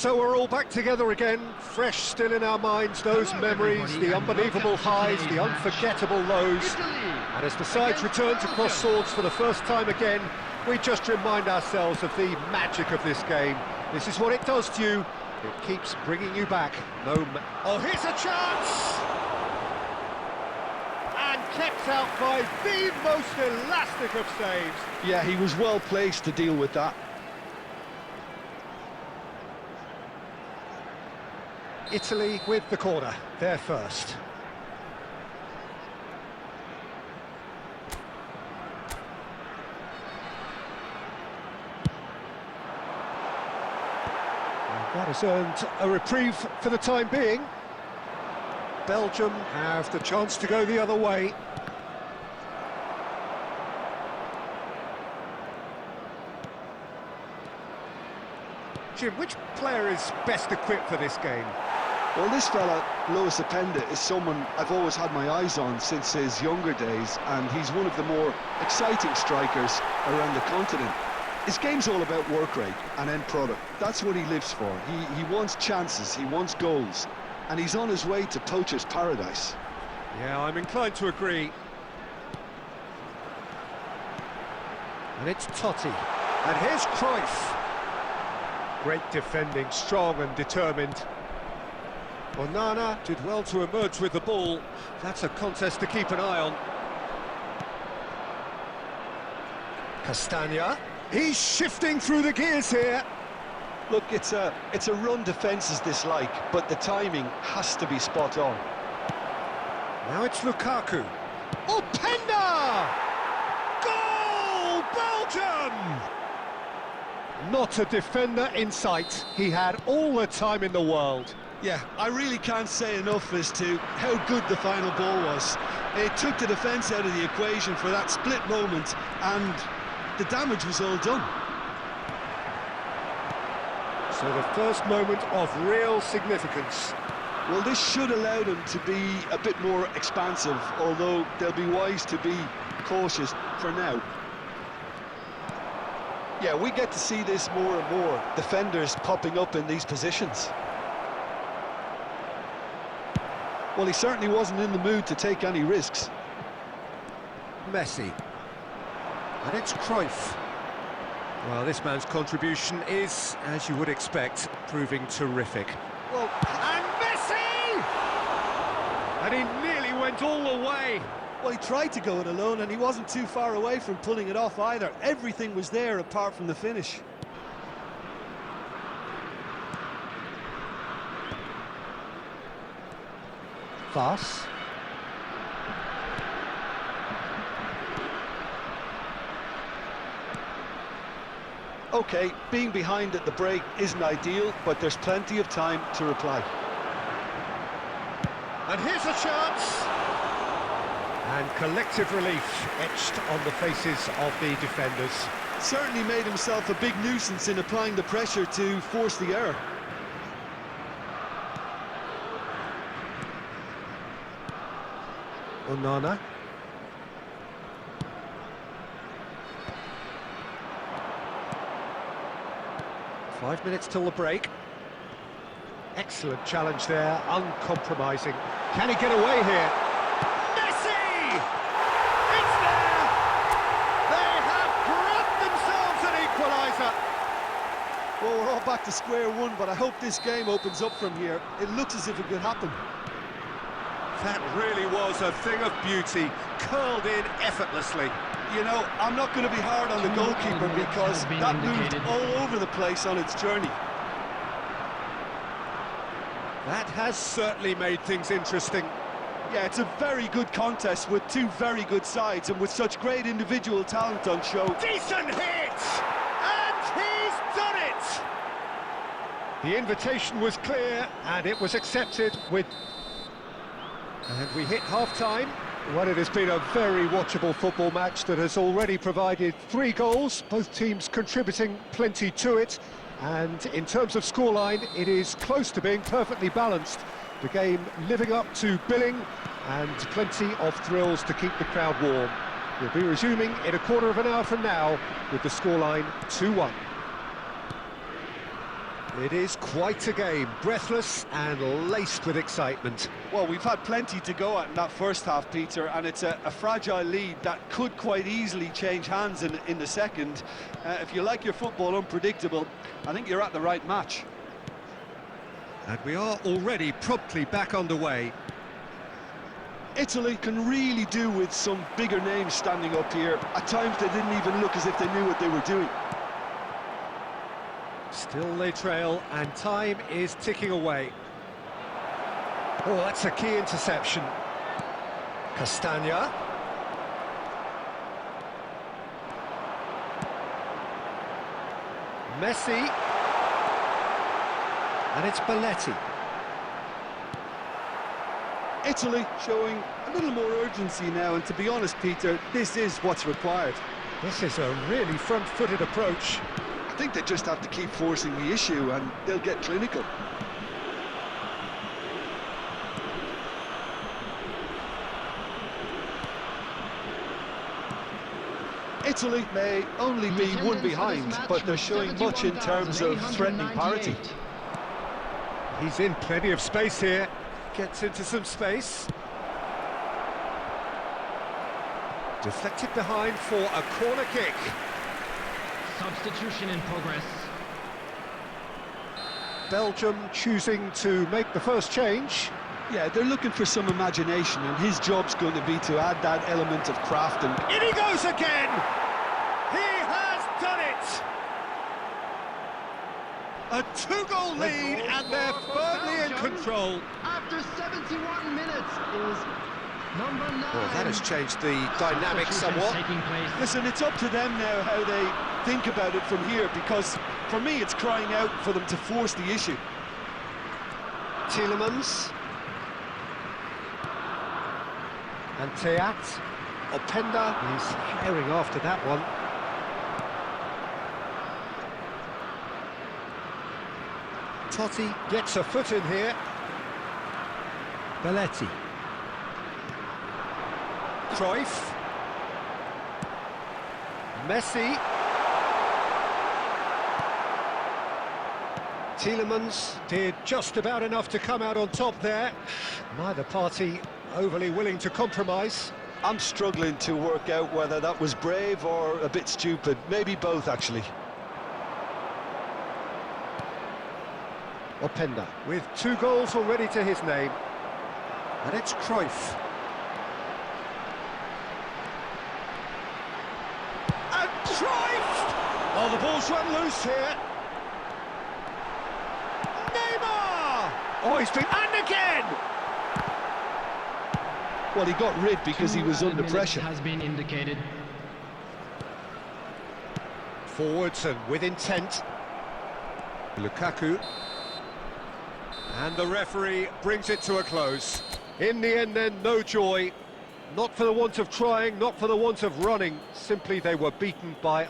So we're all back together again, fresh still in our minds, those memories, the unbelievable highs, the unforgettable lows. And as the sides return to cross swords for the first time again, we just remind ourselves of the magic of this game. This is what it does to you. It keeps bringing you back. Oh, here's a chance! And kept out by the most elastic of saves. Yeah, he was well placed to deal with that. Italy with the corner, they're first. And that has earned a reprieve for the time being. Belgium have the chance to go the other way. Jim, which player is best equipped for this game? Well, this fella, Lois Openda, is someone I've always had my eyes on since his younger days, and he's one of the more exciting strikers around the continent. His game's all about work rate and end product. That's what he lives for. He wants chances, he wants goals, and he's on his way to poacher's paradise. Yeah, I'm inclined to agree. And it's Totti. And here's Cruyff. Great defending, strong and determined. Onana did well to emerge with the ball. That's a contest to keep an eye on. Castagna. He's shifting through the gears here. Look, it's a run defence's dislike, but the timing has to be spot on. Now it's Lukaku. Openda! Goal! Belgium! Not a defender in sight. He had all the time in the world. Yeah, I really can't say enough as to how good the final ball was. It took the defence out of the equation for that split moment, and the damage was all done. So the first moment of real significance. Well, this should allow them to be a bit more expansive, although they'll be wise to be cautious for now. Yeah, we get to see this more and more, defenders popping up in these positions. Well, he certainly wasn't in the mood to take any risks. Messi. And it's Cruyff. Well, this man's contribution is, as you would expect, proving terrific. Well, and Messi! And he nearly went all the way. Well, he tried to go it alone, and he wasn't too far away from pulling it off either. Everything was there apart from the finish. Fast. Okay, being behind at the break isn't ideal, but there's plenty of time to reply. And here's a chance! And collective relief etched on the faces of the defenders. Certainly made himself a big nuisance in applying the pressure to force the error. Onana. Five minutes till the break. Excellent challenge there, uncompromising. Can he get away here? Messi! It's there! They have brought themselves an equaliser! Well, we're all back to square one, but I hope this game opens up from here. It looks as if it could happen. That really was a thing of beauty, curled in effortlessly. You know, I'm not going to be hard on the goalkeeper because that moved all over the place on its journey. That has certainly made things interesting. Yeah, it's a very good contest with two very good sides and with such great individual talent on show. Decent hit! And he's done it! The invitation was clear and it was accepted with... And we hit half-time. Well, it has been a very watchable football match that has already provided 3 goals, both teams contributing plenty to it. And in terms of scoreline, it is close to being perfectly balanced. The game living up to billing and plenty of thrills to keep the crowd warm. We'll be resuming in a quarter of an hour from now with the scoreline 2-1. It is quite a game, breathless and laced with excitement. Well, we've had plenty to go at in that first half, Peter, and it's a fragile lead that could quite easily change hands in the second. If you like your football unpredictable, I think you're at the right match. And we are already promptly back underway. Italy can really do with some bigger names standing up here. At times they didn't even look as if they knew what they were doing. Still they trail, and time is ticking away. Oh, that's a key interception. Castagna. Messi. And it's Belletti. Italy showing a little more urgency now, and to be honest, Peter, this is what's required. This is a really front-footed approach. I think they just have to keep forcing the issue and they'll get clinical. Italy may only be one behind, but they're showing much in terms of threatening parity. He's in plenty of space here. Gets into some space. Deflected behind for a corner kick. Substitution in progress. Belgium choosing to make the first change. Yeah, they're looking for some imagination, and his job's going to be to add that element of craft. And in he goes again! He has done it! A two-goal lead, and they're firmly in control. After 71 minutes is number 9. Well, that has changed the dynamic somewhat. Listen, it's up to them now how they think about it from here, because for me it's crying out for them to force the issue. Tielemans. And Teat. Openda. He's herring after that one. Totti gets a foot in here. Belletti. Cruyff. Messi. Tielemans did just about enough to come out on top there. Neither party overly willing to compromise. I'm struggling to work out whether that was brave or a bit stupid. Maybe both, actually. Openda with 2 goals already to his name. And it's Cruyff. And Cruyff! Oh, the ball's run loose here. Neymar! Oh, he's been... And again! Well, he got rid because he was under pressure. Has been indicated. Forwards and with intent. Lukaku. And the referee brings it to a close. In the end then, no joy. Not for the want of trying, not for the want of running. Simply they were beaten by a